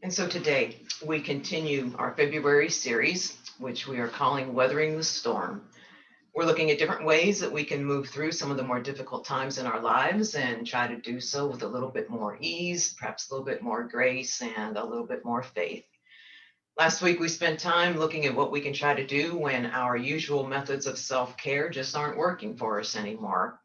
And so today we continue our February series, which we are calling Weathering the Storm. We're looking at different ways that we can move through some of the more difficult times in our lives and try to do so with a little bit more ease, perhaps a little bit more grace, and a little bit more faith. Last week, we spent time looking at what we can try to do when our usual methods of self-care just aren't working for us anymore.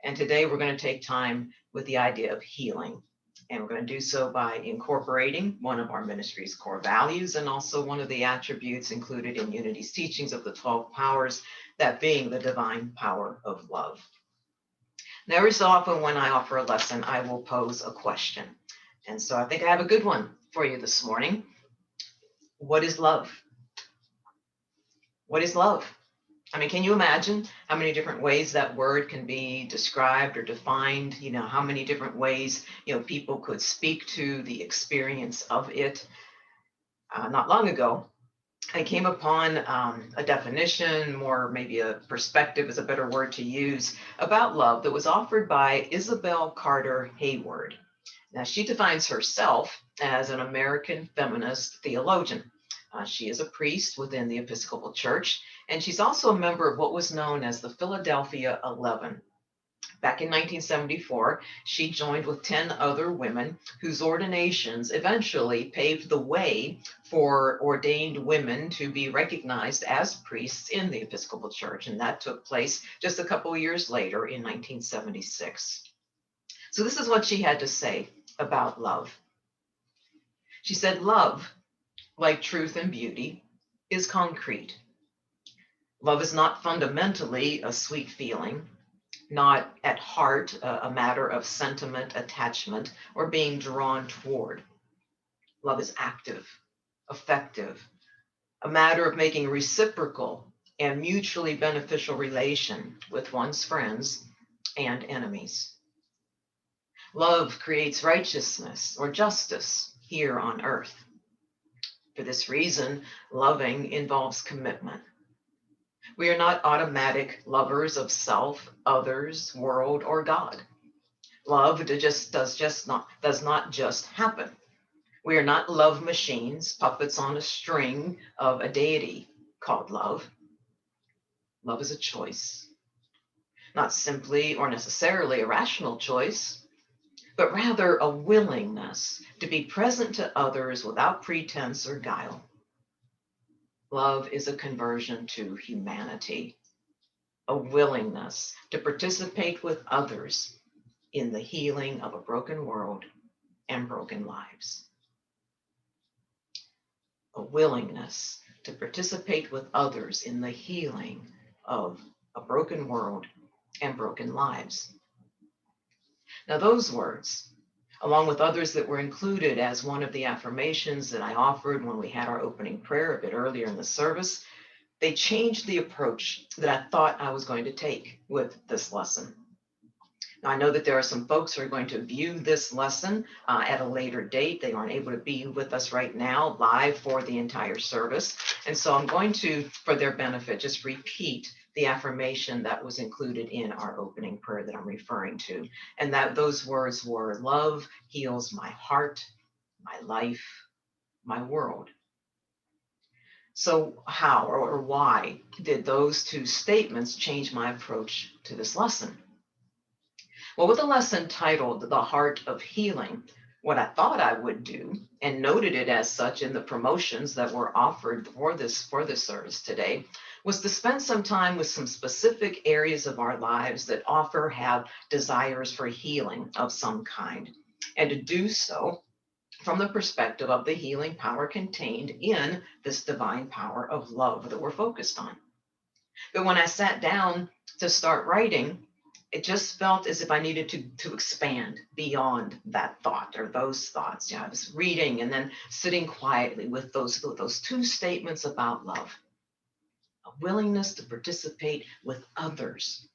And today we're going to take time with the idea of healing. And we're going to do so by incorporating one of our ministry's core values and also one of the attributes included in Unity's teachings of the 12 powers, that being the divine power of love. Now, every so often when I offer a lesson, I will pose a question. And so I think I have a good one for you this morning. What is love? What is love? I mean, can you imagine how many different ways that word can be described or defined? How many different ways, people could speak to the experience of it. Not long ago, I came upon a definition, more maybe a perspective is a better word to use, about love that was offered by Isabel Carter Hayward. Now, she defines herself as an American feminist theologian. She is a priest within the Episcopal Church, and she's also a member of what was known as the Philadelphia 11. Back in 1974, she joined with 10 other women whose ordinations eventually paved the way for ordained women to be recognized as priests in the Episcopal Church, and that took place just a couple of years later in 1976. So this is what she had to say about love. She said, "Love, like truth and beauty, is concrete. Love is not fundamentally a sweet feeling, not at heart a matter of sentiment, attachment, or being drawn toward. Love is active, effective, a matter of making reciprocal and mutually beneficial relation with one's friends and enemies. Love creates righteousness or justice here on earth. For this reason, loving involves commitment. We are not automatic lovers of self, others, world, or God. Love does not just happen. We are not love machines, puppets on a string of a deity called love. Love is a choice, not simply or necessarily a rational choice, but rather a willingness to be present to others without pretense or guile. Love is a conversion to humanity, a willingness to participate with others in the healing of a broken world and broken lives. A willingness to participate with others in the healing of a broken world and broken lives." Now, those words, along with others that were included as one of the affirmations that I offered when we had our opening prayer a bit earlier in the service, they changed the approach that I thought I was going to take with this lesson. Now, I know that there are some folks who are going to view this lesson at a later date. They aren't able to be with us right now live for the entire service. And so I'm going to, for their benefit, just repeat the affirmation that was included in our opening prayer that I'm referring to. And that those words were, "Love heals my heart, my life, my world." So how or why did those two statements change my approach to this lesson? Well, with a lesson titled "The Heart of Healing," what I thought I would do, and noted it as such in the promotions that were offered for this service today, was to spend some time with some specific areas of our lives that have desires for healing of some kind, and to do so from the perspective of the healing power contained in this divine power of love that we're focused on. But when I sat down to start writing, it just felt as if I needed to expand beyond that thought or those thoughts. I was reading and then sitting quietly with those two statements about love. A willingness to participate with others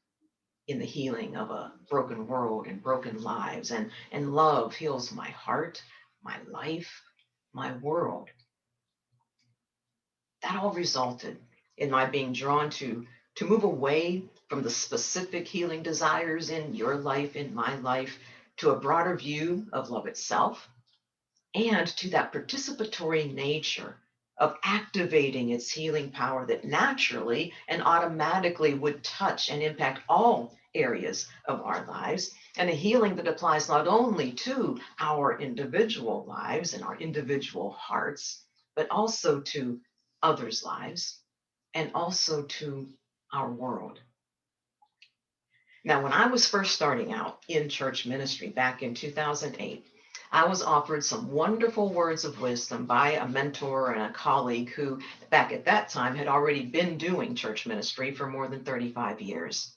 in the healing of a broken world and broken lives. And love heals my heart, my life, my world. That all resulted in my being drawn to move away from the specific healing desires in your life, in my life, to a broader view of love itself and to that participatory nature of activating its healing power that naturally and automatically would touch and impact all areas of our lives, and a healing that applies not only to our individual lives and our individual hearts, but also to others' lives and also to our world. Now, when I was first starting out in church ministry back in 2008, I was offered some wonderful words of wisdom by a mentor and a colleague who, back at that time, had already been doing church ministry for more than 35 years.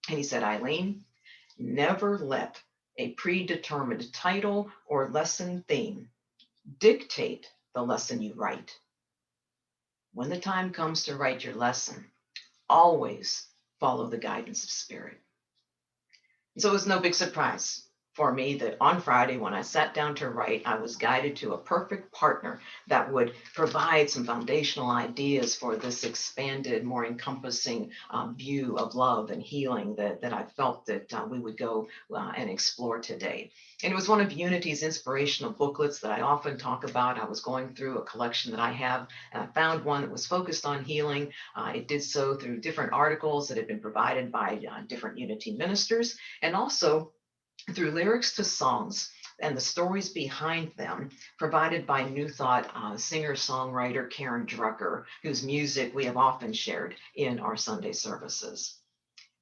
And he said, Eileen, never let a predetermined title or lesson theme dictate the lesson you write. When the time comes to write your lesson, always follow the guidance of Spirit. So it was no big surprise for me that on Friday, when I sat down to write, I was guided to a perfect partner that would provide some foundational ideas for this expanded, more encompassing view of love and healing that I felt that we would go and explore today. And it was one of Unity's inspirational booklets that I often talk about. I was going through a collection that I have, and I found one that was focused on healing. It did so through different articles that had been provided by different Unity ministers, and also through lyrics to songs and the stories behind them provided by New Thought singer-songwriter Karen Drucker, whose music we have often shared in our Sunday services.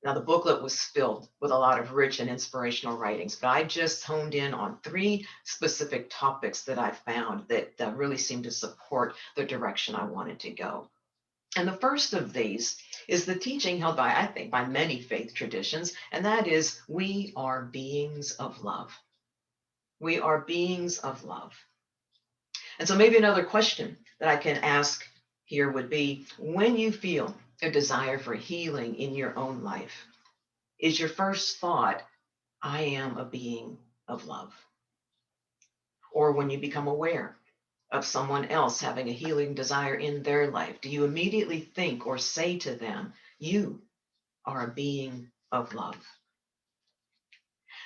Now, the booklet was filled with a lot of rich and inspirational writings, but I just honed in on 3 specific topics that I found that really seemed to support the direction I wanted to go. And the first of these is the teaching held by, I think, by many faith traditions, and that is we are beings of love. We are beings of love. And so maybe another question that I can ask here would be, when you feel a desire for healing in your own life, is your first thought, I am a being of love? Or when you become aware of someone else having a healing desire in their life, do you immediately think or say to them, you are a being of love?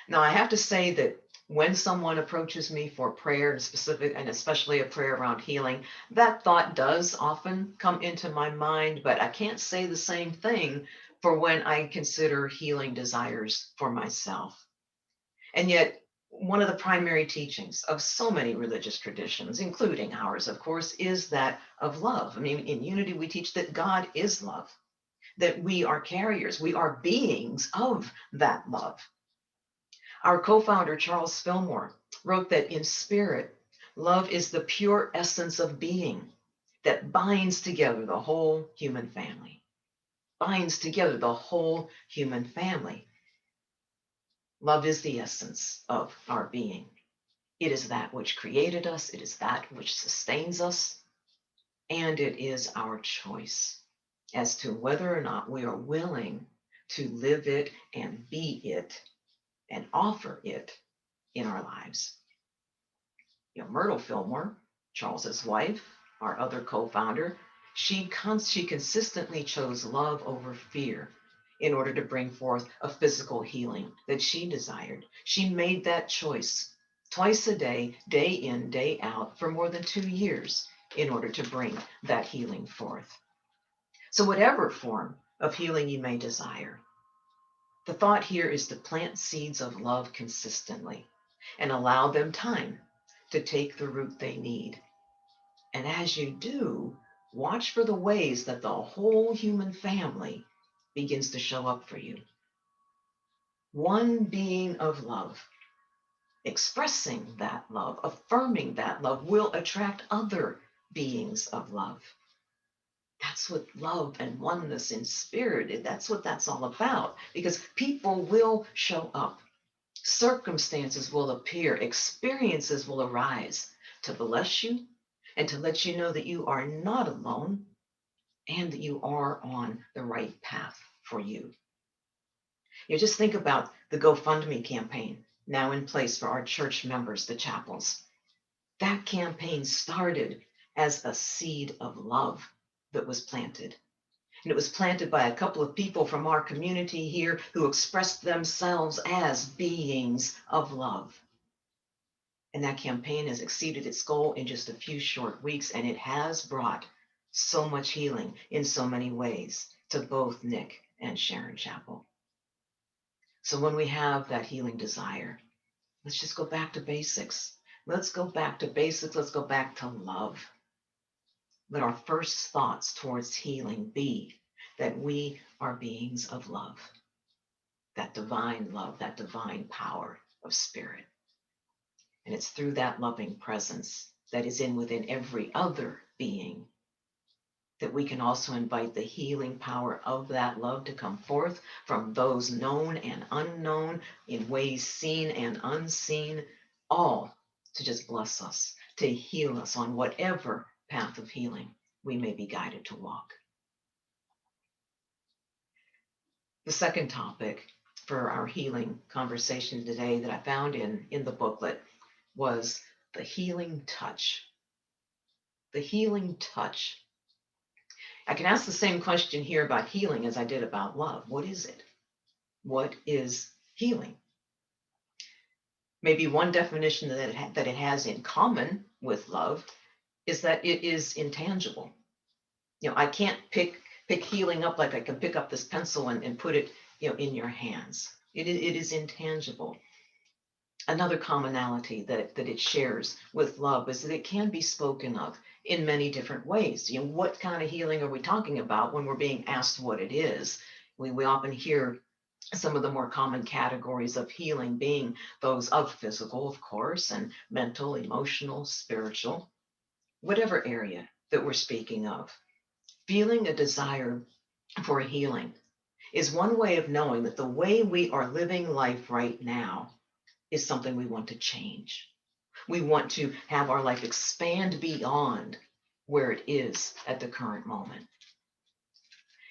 Now, I have to say that when someone approaches me for prayer, specific and especially a prayer around healing, that thought does often come into my mind, but I can't say the same thing for when I consider healing desires for myself. And yet, one of the primary teachings of so many religious traditions, including ours, of course, is that of love. I mean, in Unity, we teach that God is love, that we are carriers, we are beings of that love. Our co-founder, Charles Fillmore, wrote that in spirit, love is the pure essence of being that binds together the whole human family. Binds together the whole human family. Love is the essence of our being. It is that which created us, it is that which sustains us, and it is our choice as to whether or not we are willing to live it and be it and offer it in our lives. Myrtle Fillmore, Charles's wife, our other co-founder, she consistently chose love over fear in order to bring forth a physical healing that she desired. She made that choice twice a day, day in, day out, for more than 2 years in order to bring that healing forth. So whatever form of healing you may desire, the thought here is to plant seeds of love consistently and allow them time to take the root they need. And as you do, watch for the ways that the whole human family begins to show up for you. One being of love, expressing that love, affirming that love, will attract other beings of love. That's what love and oneness in spirit, that's what that's all about, because people will show up. Circumstances will appear, experiences will arise to bless you and to let you know that you are not alone and that you are on the right path for you. Just think about the GoFundMe campaign now in place for our church members, the chapels. That campaign started as a seed of love that was planted. And it was planted by a couple of people from our community here who expressed themselves as beings of love. And that campaign has exceeded its goal in just a few short weeks, and it has brought so much healing in so many ways to both Nick and Sharon Chapel. So when we have that healing desire, let's just go back to basics. Let's go back to basics. Let's go back to love. Let our first thoughts towards healing be that we are beings of love, that divine love, that divine power of spirit. And it's through that loving presence that is in within every other being that we can also invite the healing power of that love to come forth from those known and unknown, in ways seen and unseen, all to just bless us, to heal us on whatever path of healing we may be guided to walk. The second topic for our healing conversation today that I found in the booklet was the healing touch. The healing touch. I can ask the same question here about healing as I did about love. What is it? What is healing? Maybe one definition that it has in common with love is that it is intangible. I can't pick healing up like I can pick up this pencil and put it, in your hands. It is intangible. Another commonality that it shares with love is that it can be spoken of in many different ways. What kind of healing are we talking about when we're being asked what it is? We often hear some of the more common categories of healing being those of physical, of course, and mental, emotional, spiritual, whatever area that we're speaking of. Feeling a desire for healing is one way of knowing that the way we are living life right now is something we want to change. We want to have our life expand beyond where it is at the current moment.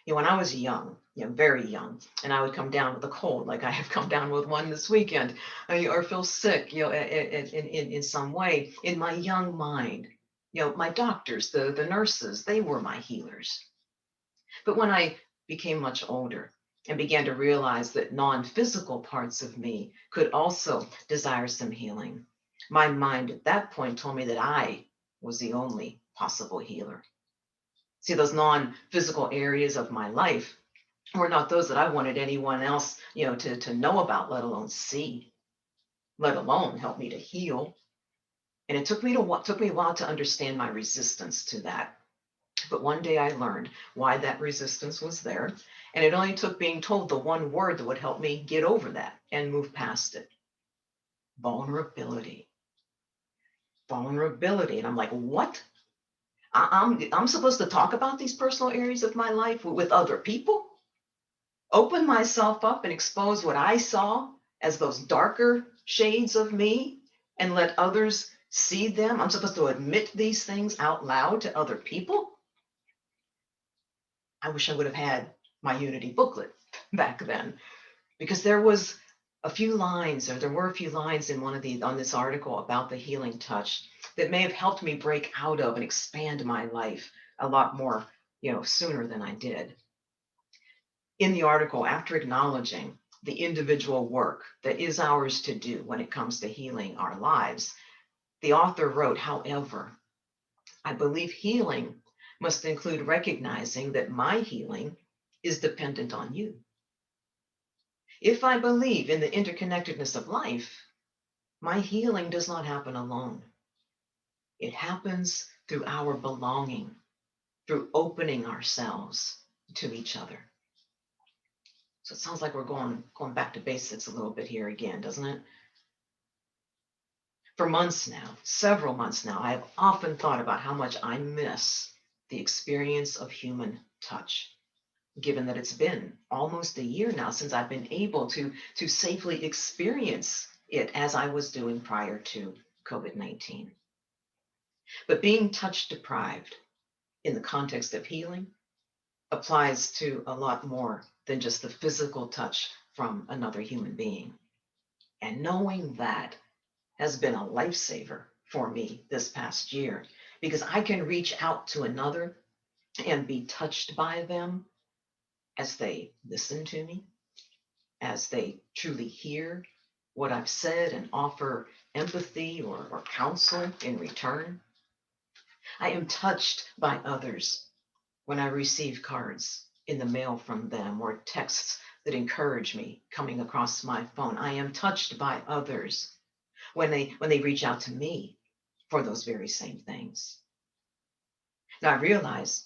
When I was young, very young, and I would come down with a cold, like I have come down with one this weekend, or feel sick, in some way, in my young mind, my doctors, the nurses, they were my healers. But when I became much older and began to realize that non-physical parts of me could also desire some healing, my mind at that point told me that I was the only possible healer. See, those non-physical areas of my life were not those that I wanted anyone else, to know about, let alone see, let alone help me to heal. And it took me a while to understand my resistance to that. But one day I learned why that resistance was there. And it only took being told the one word that would help me get over that and move past it. Vulnerability. Vulnerability. And I'm like, what? I'm supposed to talk about these personal areas of my life with other people? Open myself up and expose what I saw as those darker shades of me and let others see them? I'm supposed to admit these things out loud to other people? I wish I would have had my Unity booklet back then, because there were a few lines in on this article about the healing touch that may have helped me break out of and expand my life a lot more, sooner than I did. In the article, after acknowledging the individual work that is ours to do when it comes to healing our lives, the author wrote, however, I believe healing must include recognizing that my healing is dependent on you. If I believe in the interconnectedness of life, my healing does not happen alone. It happens through our belonging, through opening ourselves to each other. So it sounds like we're going back to basics a little bit here again, doesn't it? For months now, several months now, I have often thought about how much I miss the experience of human touch, given that it's been almost a year now since I've been able to safely experience it as I was doing prior to COVID-19. But being touch deprived in the context of healing applies to a lot more than just the physical touch from another human being. And knowing that has been a lifesaver for me this past year, because I can reach out to another and be touched by them as they listen to me, as they truly hear what I've said and offer empathy or counsel in return. I am touched by others when I receive cards in the mail from them or texts that encourage me coming across my phone. I am touched by others when they reach out to me for those very same things. Now I realize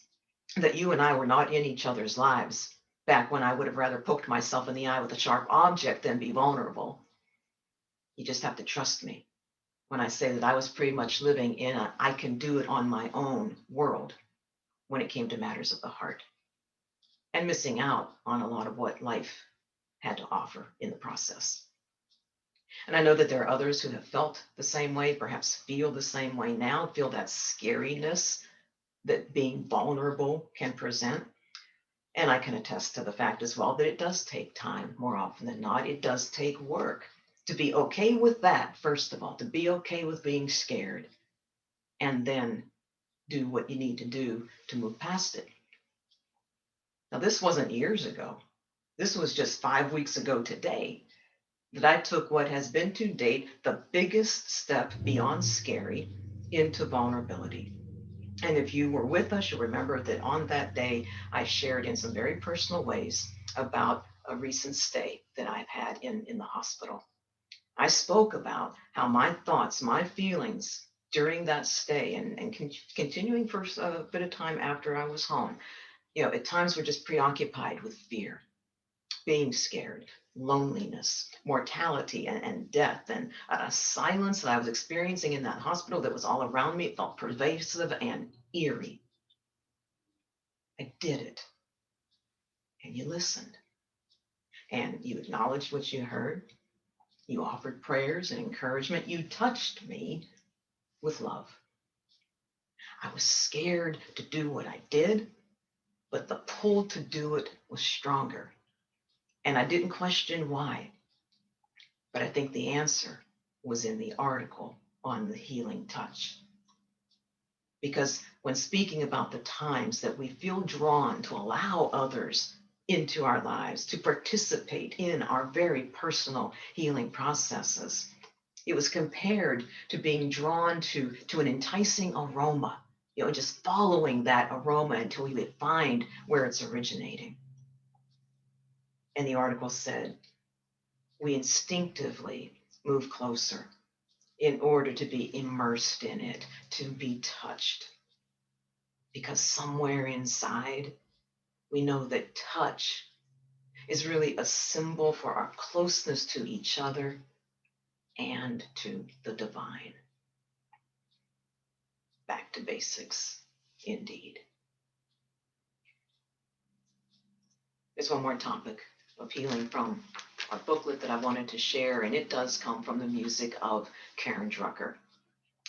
that you and I were not in each other's lives back when I would have rather poked myself in the eye with a sharp object than be vulnerable. You just have to trust me when I say that I was pretty much living in a I can do it on my own world when it came to matters of the heart, and missing out on a lot of what life had to offer in the process. And I know that there are others who have felt the same way, perhaps feel the same way now, feel that scariness that being vulnerable can present. And I can attest to the fact as well that it does take time more often than not. It does take work to be okay with that, first of all, to be okay with being scared, and then do what you need to do to move past it. Now, this wasn't years ago. This was just 5 weeks ago today that I took what has been to date the biggest step beyond scary into vulnerability. And if you were with us, you'll remember that on that day, I shared in some very personal ways about a recent stay that I've had in the hospital. I spoke about how my thoughts, my feelings during that stay and continuing for a bit of time after I was home, at times were just preoccupied with fear, being scared, loneliness, mortality, and death, and a silence that I was experiencing in that hospital that was all around me. It felt pervasive and eerie. I did it, and you listened, and you acknowledged what you heard. You offered prayers and encouragement. You touched me with love. I was scared to do what I did, but the pull to do it was stronger. And I didn't question why. But I think the answer was in the article on the healing touch. Because when speaking about the times that we feel drawn to allow others into our lives, to participate in our very personal healing processes, it was compared to being drawn to an enticing aroma, just following that aroma until we would find where it's originating. And the article said, we instinctively move closer in order to be immersed in it, to be touched. Because somewhere inside, we know that touch is really a symbol for our closeness to each other and to the divine. Back to basics, indeed. There's one more topic of healing from our booklet that I wanted to share, and it does come from the music of Karen Drucker.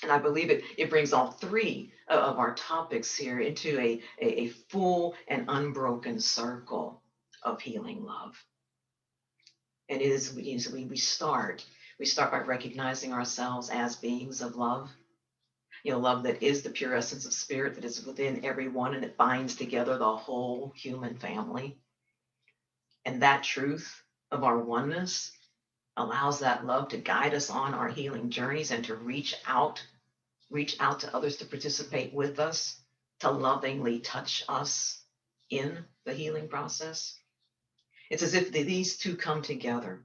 And I believe it brings all three of our topics here into a full and unbroken circle of healing love. And it is we start by recognizing ourselves as beings of love. Love that is the pure essence of spirit that is within everyone and it binds together the whole human family. And that truth of our oneness allows that love to guide us on our healing journeys and to reach out to others to participate with us, to lovingly touch us in the healing process. It's as if these two come together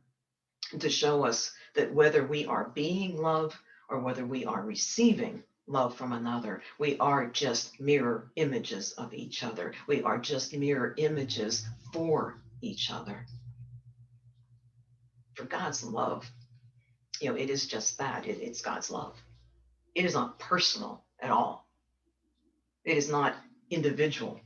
to show us that whether we are being love or whether we are receiving love from another, we are just mirror images of each other. We are just mirror images for each other. For God's love, it is just that. It's God's love. It is not personal at all. It is not individual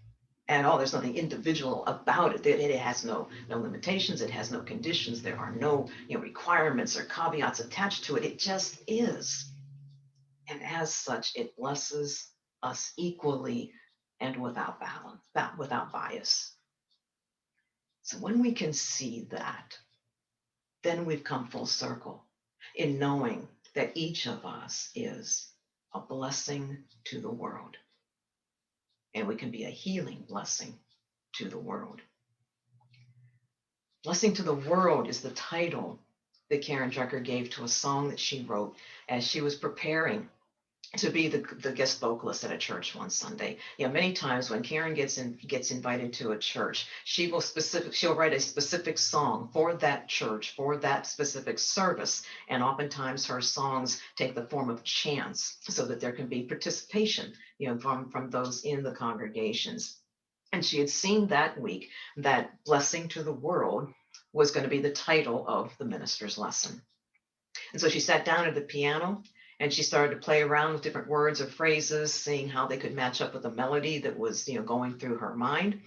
at all. There's nothing individual about it. It has no limitations. It has no conditions. There are no requirements or caveats attached to it. It just is. And as such, it blesses us equally and without balance, without bias. So when we can see that, then we've come full circle in knowing that each of us is a blessing to the world. And we can be a healing blessing to the world. Blessing to the world is the title that Karen Drucker gave to a song that she wrote as she was preparing to be the guest vocalist at a church one Sunday. Many times when Karen gets invited to a church, she'll write a specific song for that church, for that specific service. And oftentimes her songs take the form of chants so that there can be participation, from those in the congregations. And she had seen that week that blessing to the world was going to be the title of the minister's lesson. And so she sat down at the piano and she started to play around with different words or phrases, seeing how they could match up with the melody that was, going through her mind.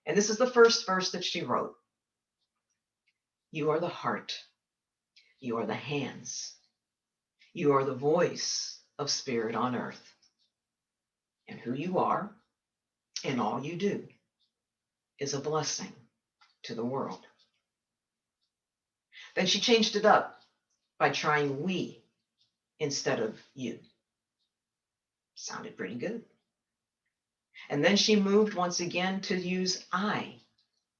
And this is the first verse that she wrote. You are the heart. You are the hands. You are the voice of spirit on earth. And who you are and all you do is a blessing to the world. Then she changed it up by trying we instead of you. Sounded pretty good. And then she moved once again to use I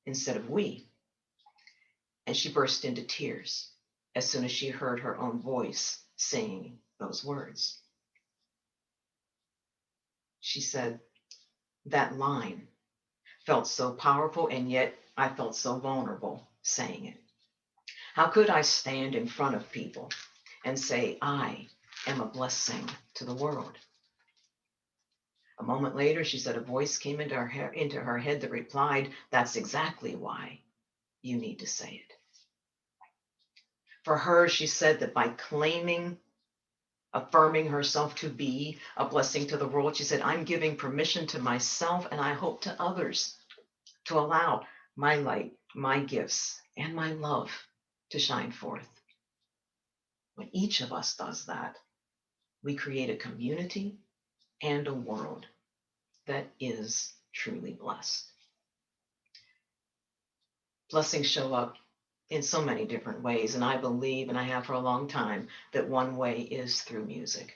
instead of we. And she burst into tears as soon as she heard her own voice singing those words. She said, that line felt so powerful, and yet I felt so vulnerable saying it. How could I stand in front of people and say, I am a blessing to the world? A moment later, she said a voice came into her head that replied, that's exactly why you need to say it. For her, she said that by affirming herself to be a blessing to the world, she said, I'm giving permission to myself and I hope to others to allow my light, my gifts, and my love to shine forth. When each of us does that, we create a community and a world that is truly blessed. Blessings show up in so many different ways, and I believe, and I have for a long time, that one way is through music.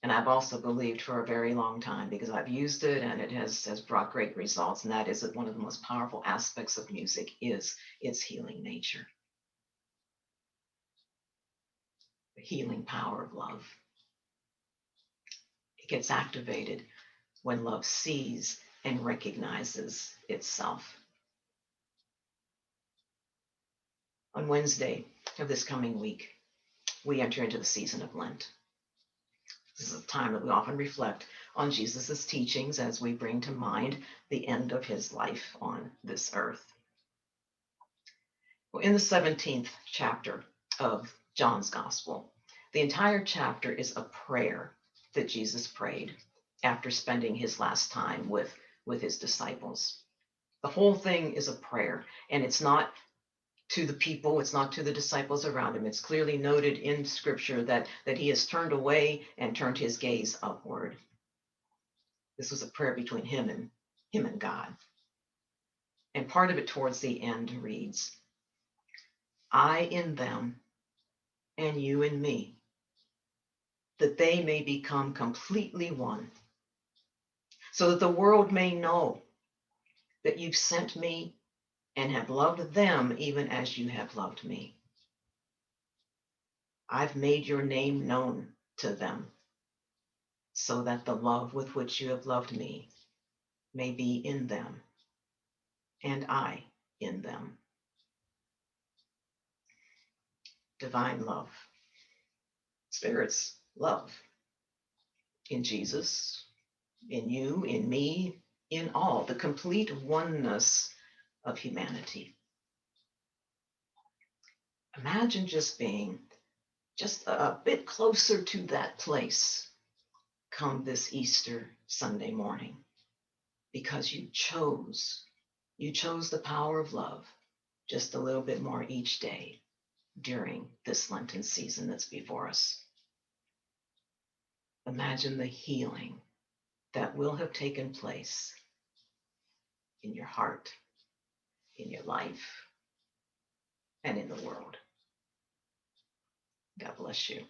And I've also believed for a very long time, because I've used it and it has brought great results, and that is that one of the most powerful aspects of music is its healing nature. The healing power of love. It gets activated when love sees and recognizes itself. On Wednesday of this coming week, we enter into the season of Lent. This is a time that we often reflect on Jesus's teachings as we bring to mind the end of his life on this earth. Well, in the 17th chapter of John's Gospel, the entire chapter is a prayer that Jesus prayed after spending his last time with his disciples. The whole thing is a prayer, and it's not to the people, it's not to the disciples around him. It's clearly noted in Scripture that he has turned away and turned his gaze upward. This was a prayer between him and God. And part of it towards the end reads, I in them and you in me, that they may become completely one, so that the world may know that you've sent me and have loved them even as you have loved me. I've made your name known to them, so that the love with which you have loved me may be in them, and I in them. Divine love, Spirit's love, in Jesus, in you, in me, in all, the complete oneness of humanity. Imagine just being just a bit closer to that place come this Easter Sunday morning, because you chose the power of love just a little bit more each day during this Lenten season that's before us. Imagine the healing that will have taken place in your heart, in your life, and in the world. God bless you.